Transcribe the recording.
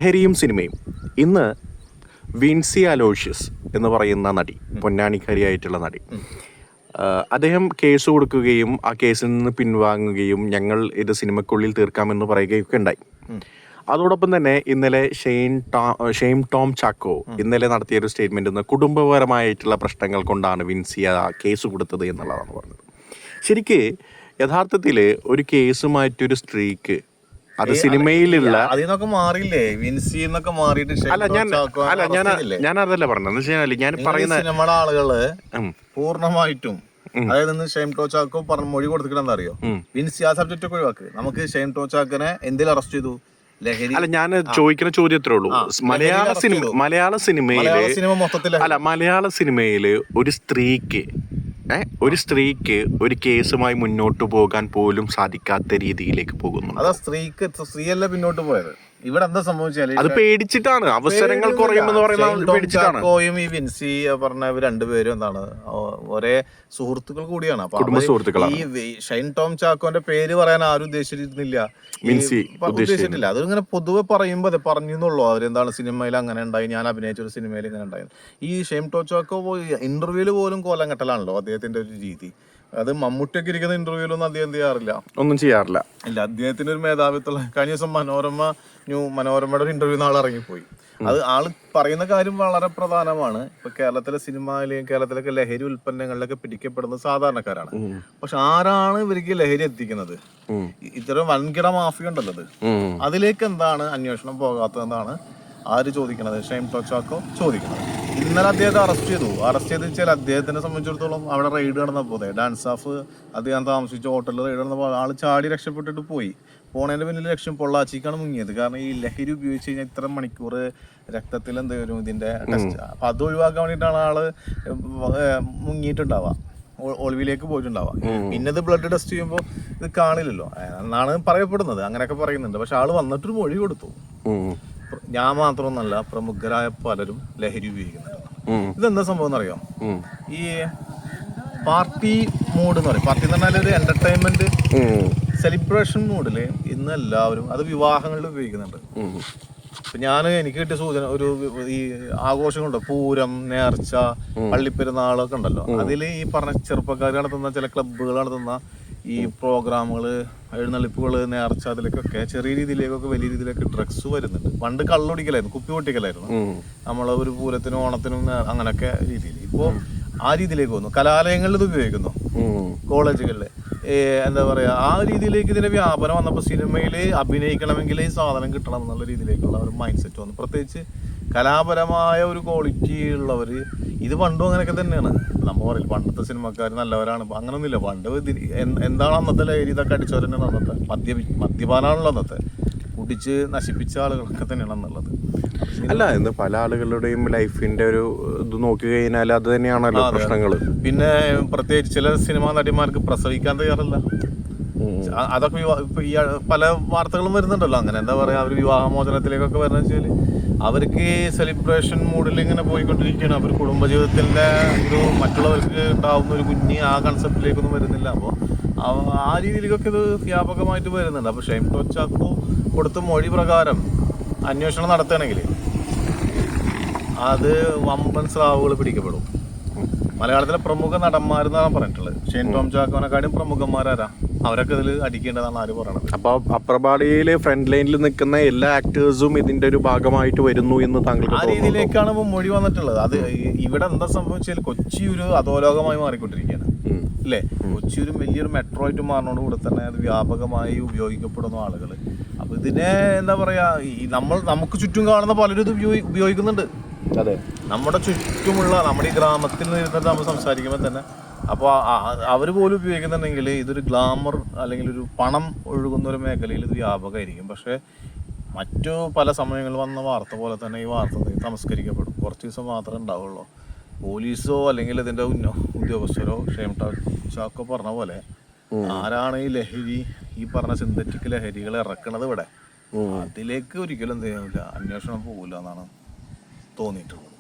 ലഹരിയും സിനിമയും. ഇന്ന് വിൻസി അലോഷ്യസ് എന്ന് പറയുന്ന നടി, പൊന്നാനിക്കാരിയായിട്ടുള്ള നടി, അദ്ദേഹം കേസ് കൊടുക്കുകയും ആ കേസിൽ നിന്ന് പിൻവാങ്ങുകയും ഞങ്ങൾ ഇത് സിനിമയ്ക്കുള്ളിൽ തീർക്കാമെന്ന് പറയുകയൊക്കെ ഉണ്ടായി. അതോടൊപ്പം തന്നെ ഇന്നലെ ഷെയിം ടോം ചാക്കോ ഇന്നലെ നടത്തിയൊരു സ്റ്റേറ്റ്മെൻറ്റ് കുടുംബപരമായിട്ടുള്ള പ്രശ്നങ്ങൾ കൊണ്ടാണ് വിൻസി ആ കേസ് കൊടുത്തത് എന്നുള്ളതാണ് പറഞ്ഞത്. ശരിക്ക് യഥാർത്ഥത്തിൽ ഒരു കേസുമായിട്ടൊരു സ്ത്രീക്ക് അത് സിനിമയിലുള്ള മാറിയില്ലേ, വിൻസി എന്നൊക്കെ മാറിയിട്ട് ഞാൻ അതല്ല പറഞ്ഞത്. ഞാൻ പറയുന്ന സിനിമയുടെ ആളുകള് പൂർണ്ണമായിട്ടും അതായത് ഷെയിം ടോച്ചാക്കോ പറഞ്ഞ മൊഴി കൊടുത്തിട്ട് അറിയോ, വിൻസി ആ സബ്ജക്റ്റ് ഒക്കെ ഒഴിവാക്ക്. നമുക്ക് ഷെയിം ടോച്ചാക്കനെ എന്തിൽ അറസ്റ്റ് ചെയ്തു? ലഹരി. അല്ല, ഞാൻ ചോദിക്കുന്ന ചോദ്യം എത്രേ ഉള്ളൂ. മലയാള സിനിമയില് ഒരു സ്ത്രീക്ക് ഒരു കേസുമായി മുന്നോട്ട് പോകാൻ പോലും സാധിക്കാത്ത രീതിയിലേക്ക് പോകുന്നു. അതാ സ്ത്രീയല്ല പിന്നോട്ട് പോയത്. ഇവിടെ എന്താ സംഭവിച്ചാല് അത് പേടിച്ചിട്ടാണ്, അവസരങ്ങൾ കുറയുമെന്ന് പറയുന്നത്. ഈ വിൻസി പറഞ്ഞ രണ്ടുപേരും എന്താണ് ഒരേ സുഹൃത്തുക്കൾ കൂടിയാണ്. കുടുംബ സുഹൃത്തുക്കളാണ്. ഈ ഷൈൻ ടോം ചാക്കോന്റെ പേര് പറയാൻ ആരും ഉദ്ദേശിച്ചിരുന്നില്ല, ഉദ്ദേശിച്ചിട്ടില്ല. അതിങ്ങനെ പൊതുവെ പറയുമ്പോ അതെ പറഞ്ഞുള്ളൂ. അവരെന്താണ് സിനിമയിൽ അങ്ങനെ ഉണ്ടായി, ഞാൻ അഭിനയിച്ച ഒരു സിനിമയിൽ ഇങ്ങനെ ഉണ്ടായി. ഈ ഷൈൻ ടോം ചാക്കോ ഇന്റർവ്യൂല് പോലും കോലം കെട്ടലാണല്ലോ അദ്ദേഹത്തിന്റെ ഒരു രീതി. അത് മമ്മൂട്ടിയൊക്കെ ഇരിക്കുന്ന ഇന്റർവ്യൂലൊന്നും അദ്ദേഹം ഒന്നും ചെയ്യാറില്ല. ഇല്ല, അദ്ദേഹത്തിന്റെ ഒരു മേധാവിത്വം. കഴിഞ്ഞ ദിവസം മനോരമയുടെ ഒരു ഇന്റർവ്യൂ നാളെ ഇറങ്ങിപ്പോയി. അത് ആള് പറയുന്ന കാര്യം വളരെ പ്രധാനമാണ്. ഇപ്പൊ കേരളത്തിലെ സിനിമയിലെയും കേരളത്തിലൊക്കെ ലഹരി ഉൽപ്പന്നങ്ങളിലൊക്കെ പിടിക്കപ്പെടുന്നത് സാധാരണക്കാരാണ്. പക്ഷെ ആരാണ് ഇവർക്ക് ലഹരി എത്തിക്കുന്നത്? ഇത്തരം വൻകിട മാഫിയ ഉണ്ടല്ലോ, അതിലേക്ക് എന്താണ് അന്വേഷണം പോകാത്തതെന്നാണ് ആര് ചോദിക്കണത്? ഷെയിം ടോം ചാക്കോ ചോദിക്കണത്. ഇന്നലെ അദ്ദേഹത്തെ അറസ്റ്റ് ചെയ്ത് വെച്ചാൽ അദ്ദേഹത്തിനെ സംബന്ധിച്ചിടത്തോളം അവിടെ റെയ്ഡ് നടന്നപ്പോൾ ഡാൻസ് ഓഫ് അദ്ദേഹം താമസിച്ച ഹോട്ടലിൽ റെയ്ഡ് നടന്നപ്പോൾ ആള് ചാടി രക്ഷപ്പെട്ടിട്ട് പോണതിന്റെ പിന്നിൽ ലക്ഷ്യം പൊള്ളാച്ചിക്കാണ് മുങ്ങിയത്. കാരണം ഈ ലഹരി ഉപയോഗിച്ച് കഴിഞ്ഞാൽ ഇത്ര മണിക്കൂർ രക്തത്തിൽ എന്ത് വരും ഇതിന്റെ ടെസ്റ്റ്. അപ്പൊ അത് ഒഴിവാക്കാൻ വേണ്ടിയിട്ടാണ് ആള് മുങ്ങിയിട്ടുണ്ടാവുക, ഒളിവിലേക്ക് പോയിട്ടുണ്ടാവാം. പിന്നെ ഇത് ബ്ലഡ് ടെസ്റ്റ് ചെയ്യുമ്പോൾ ഇത് കാണില്ലല്ലോ എന്നാണ് പറയപ്പെടുന്നത്. അങ്ങനെയൊക്കെ പറയുന്നുണ്ട്. പക്ഷെ ആള് വന്നിട്ടൊരു മൊഴി കൊടുത്തു. ഞാൻ മാത്രമൊന്നല്ല, പ്രമുഖരായ പലരും ലഹരി ഉപയോഗിക്കുന്നുണ്ട്. ഇതെന്താ സംഭവം എന്നറിയാം? ഈ പാർട്ടി മൂഡ് എന്ന് പറയും. പാർട്ടി എന്ന് പറഞ്ഞാൽ ഒരു എന്റർടൈൻമെന്റ് സെലിബ്രേഷൻ മൂഡില് ഇന്ന് എല്ലാവരും അത് വിവാഹങ്ങളിൽ ഉപയോഗിക്കുന്നുണ്ട്. എനിക്ക് കിട്ടിയ സൂചന, ഒരു ഈ ആഘോഷങ്ങളുണ്ട്, പൂരം, നേർച്ച, പള്ളിപ്പെരുന്നാളൊക്കെ ഉണ്ടല്ലോ. അതില് ഈ പറഞ്ഞ ചെറുപ്പക്കാർ നടത്തുന്ന ചില ക്ലബ്ബുകൾ നടത്തുന്ന ഈ പ്രോഗ്രാമുകള്, എഴുന്നള്ളിപ്പുകള്, നേർച്ച, അതിലേക്കൊക്കെ ചെറിയ രീതിയിലേക്കൊക്കെ വലിയ രീതിയിലേക്ക് ഡ്രഗ്സ് വരുന്നുണ്ട്. പണ്ട് കള്ളുടിക്കലായിരുന്നു, കുപ്പി പൊട്ടിക്കലായിരുന്നു നമ്മളെ ഒരു പൂരത്തിനും ഓണത്തിനും അങ്ങനെയൊക്കെ രീതിയിൽ. ഇപ്പോ ആ രീതിയിലേക്ക് വന്നു. കലാലയങ്ങളിൽ ഇത് ഉപയോഗിക്കുന്നു, കോളേജുകളില് എന്താ പറയാ, ആ രീതിയിലേക്ക് ഇതിന്റെ വ്യാപനം വന്നപ്പോൾ സിനിമയിൽ അഭിനയിക്കണമെങ്കിൽ ഈ സാധനം കിട്ടണം എന്നുള്ള രീതിയിലേക്കുള്ള ഒരു മൈൻഡ് സെറ്റ് വന്നു. പ്രത്യേകിച്ച് കലാപരമായ ഒരു ക്വാളിറ്റി ഉള്ളവര്. ഇത് പണ്ടും അങ്ങനെയൊക്കെ തന്നെയാണ്. നമ്മൾ പറയില്ല പണ്ടത്തെ സിനിമക്കാർ നല്ലവരാണ്, അങ്ങനൊന്നുമില്ല. പണ്ട് എന്താണ് അന്നത്തെ ലഹരി, ഇതൊക്കെ അടിച്ചവർ തന്നെയാണ് അന്നത്തെ. മദ്യപാനാണല്ലോ അന്നത്തെ, കുടിച്ച് നശിപ്പിച്ച ആളുകളൊക്കെ തന്നെയാണ് എന്നുള്ളത്. അല്ല, ഇന്ന് പല ആളുകളുടെയും ലൈഫിന്റെ ഒരു ഇത് നോക്കി കഴിഞ്ഞാൽ അത് തന്നെയാണല്ലോ പ്രശ്നങ്ങൾ. പിന്നെ പ്രത്യേകിച്ച് ചില സിനിമാ നടിമാർക്ക് പ്രസവിക്കാൻ തയ്യാറല്ല. അതൊക്കെ ഈ പല വാർത്തകളും വരുന്നുണ്ടല്ലോ. അങ്ങനെ എന്താ പറയാ, അവർ വിവാഹമോചനത്തിലേക്കൊക്കെ വരുന്ന വെച്ചാൽ അവർക്ക് സെലിബ്രേഷൻ മൂഡിൽ ഇങ്ങനെ പോയിക്കൊണ്ടിരിക്കുകയാണ്. അവർ കുടുംബജീവിതത്തിന്റെ ഒരു മറ്റുള്ളവർക്ക് ഉണ്ടാവുന്ന ഒരു കുഞ്ഞ് ആ കൺസെപ്റ്റിലേക്കൊന്നും വരുന്നില്ല. അപ്പോൾ ആ രീതിയിലേക്കൊക്കെ ഇത് വ്യാപകമായിട്ട് വരുന്നുണ്ട്. അപ്പോൾ ഷെയിം ടോം ചാക്കോ കൊടുത്ത മൊഴി പ്രകാരം അന്വേഷണം നടത്തുകയാണെങ്കിൽ അത് വമ്പൻ സ്രാവുകൾ പിടിക്കപ്പെടും. മലയാളത്തിലെ പ്രമുഖ നടന്മാരെന്നാണ് പറഞ്ഞിട്ടുള്ളത്. ഷെയിൻ ടോം ചാക്കോനെക്കാളും പ്രമുഖന്മാരാരാ, അവരൊക്കെ ഇതിൽ അടിക്കേണ്ടതാണ് ആര് പറയണത്. അപ്പൊ അപ്രപാടിയിലെ ഫ്രണ്ട് ലൈനിൽ നിൽക്കുന്ന എല്ലാ ആക്ടേഴ്സും ഇതിന്റെ ഒരു ഭാഗമായിട്ട് വരുന്നു എന്ന് താങ്കൾ ആ രീതിയിലേക്കാണ് ഇപ്പൊ മൊഴി വന്നിട്ടുള്ളത്. അത് ഇവിടെ എന്താ സംഭവിച്ചാൽ കൊച്ചി ഒരു അധോലോകമായി മാറിക്കൊണ്ടിരിക്കുകയാണ് അല്ലേ. കൊച്ചി ഒരു വലിയൊരു മെട്രോ ആയിട്ട് മാറുന്നതോടുകൂടി തന്നെ അത് വ്യാപകമായി ഉപയോഗിക്കപ്പെടുന്ന ആളുകൾ. അപ്പൊ ഇതിനെ എന്താ പറയാ, നമുക്ക് ചുറ്റും കാണുന്ന പലരും ഇത് ഉപയോഗിക്കുന്നുണ്ട്. അതെ, നമ്മുടെ ചുറ്റുമുള്ള നമ്മുടെ ഈ ഗ്രാമത്തിൽ നിന്നിട്ട് നമ്മൾ സംസാരിക്കുമ്പോൾ തന്നെ അപ്പോൾ അവർ പോലും ഉപയോഗിക്കുന്നുണ്ടെങ്കിൽ ഇതൊരു ഗ്ലാമർ അല്ലെങ്കിൽ ഒരു പണം ഒഴുകുന്ന ഒരു മേഖലയിൽ ഇത് വ്യാപകമായിരിക്കും. പക്ഷേ മറ്റു പല സമയങ്ങളിൽ വന്ന വാർത്ത പോലെ തന്നെ ഈ വാർത്ത തമസ്കരിക്കപ്പെടും. കുറച്ച് ദിവസം മാത്രമേ ഉണ്ടാവുള്ളൂ. പോലീസോ അല്ലെങ്കിൽ ഇതിൻ്റെ ഉദ്യോഗസ്ഥരോ ഷെയിം ടോം ചാക്കോ പറഞ്ഞ പോലെ ആരാണ് ഈ ലഹരി, ഈ പറഞ്ഞ സിന്തറ്റിക് ലഹരികൾ ഇറക്കണത് ഇവിടെ, അതിലേക്ക് ഒരിക്കലും എന്ത് ചെയ്യാനില്ല, അന്വേഷണം പോകില്ല എന്നാണ് തോന്നിയിട്ടുള്ളത്.